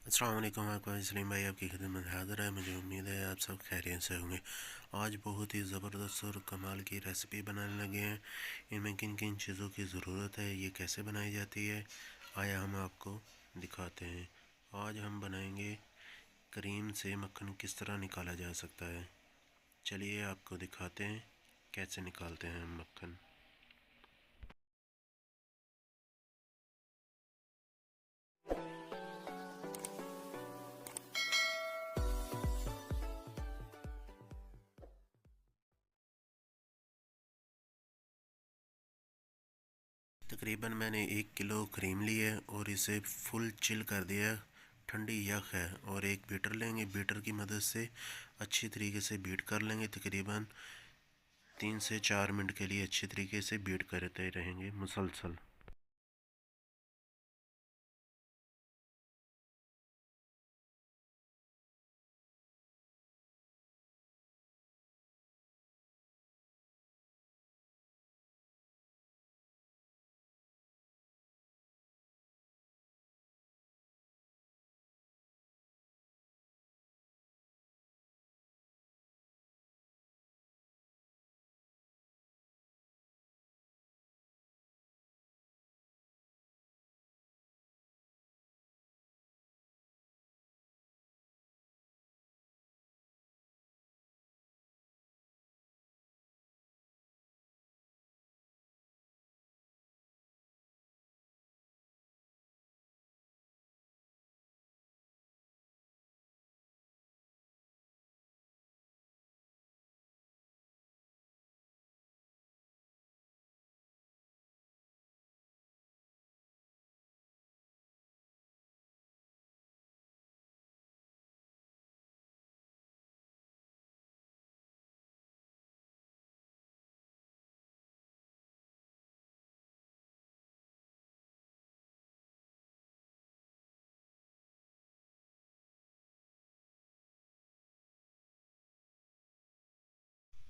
अस्सलाम वालेकुम। आपका सलीम भाई आपकी खिदमत में हाज़िर है। मुझे उम्मीद है आप सब खैरियत से होंगे। आज बहुत ही ज़बरदस्त और कमाल की रेसिपी बनाने लगे हैं। इनमें किन किन चीज़ों की ज़रूरत है, ये कैसे बनाई जाती है, आया हम आपको दिखाते हैं। आज हम बनाएंगे क्रीम से मक्खन किस तरह निकाला जा सकता है। चलिए आपको दिखाते हैं कैसे निकालते हैं हम मक्खन। तकरीबन मैंने 1 किलो क्रीम ली है और इसे फुल चिल कर दिया। ठंडी यख है और एक बीटर लेंगे। बीटर की मदद से अच्छी तरीके से बीट कर लेंगे। तकरीबन 3 से 4 मिनट के लिए अच्छी तरीके से बीट करते रहेंगे मुसलसल।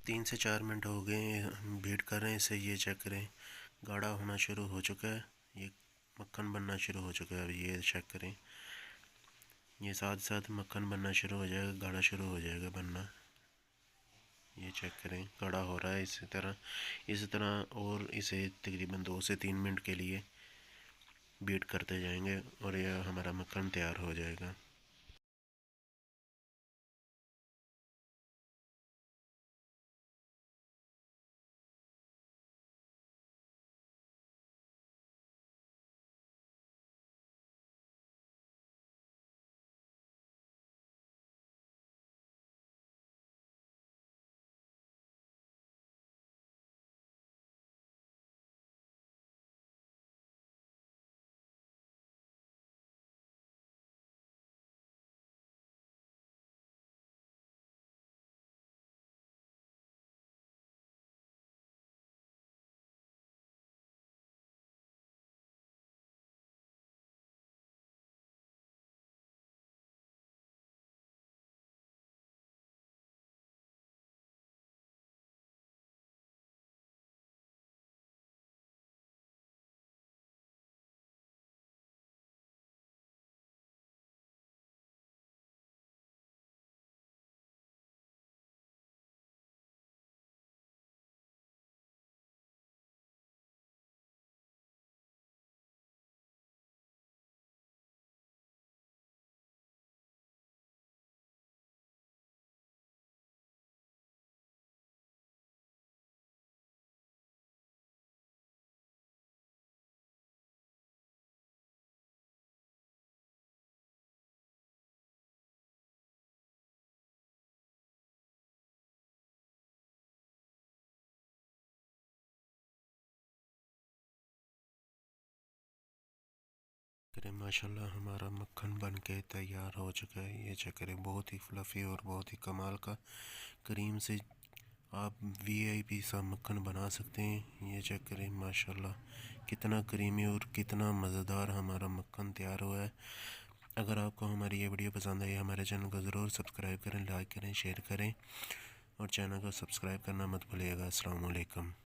3 से 4 मिनट हो गए, हम बीट कर रहे हैं इसे। ये चेक करें, गाढ़ा होना शुरू हो चुका है। ये मक्खन बनना शुरू हो चुका है। अब ये चेक करें, ये साथ साथ मक्खन बनना शुरू हो जाएगा, गाढ़ा शुरू हो जाएगा बनना। ये चेक करें, गाढ़ा हो रहा है। इसी तरह और इसे तकरीबन 2 से 3 मिनट के लिए बीट करते जाएंगे और यह हमारा मक्खन तैयार हो जाएगा। करें माशाल्लाह, हमारा मक्खन बन के तैयार हो चुका है। ये चेक करें, बहुत ही फ्लफ़ी और बहुत ही कमाल का। क्रीम से आप वीआईपी सा मक्खन बना सकते हैं। ये चेक करें माशाल्लाह, कितना क्रीमी और कितना मज़ेदार हमारा मक्खन तैयार हुआ है। अगर आपको हमारी ये वीडियो पसंद आई, हमारे चैनल को ज़रूर सब्सक्राइब करें, लाइक करें, शेयर करें और चैनल को सब्सक्राइब करना मत भूलिएगा। अस्सलाम वालेकुम।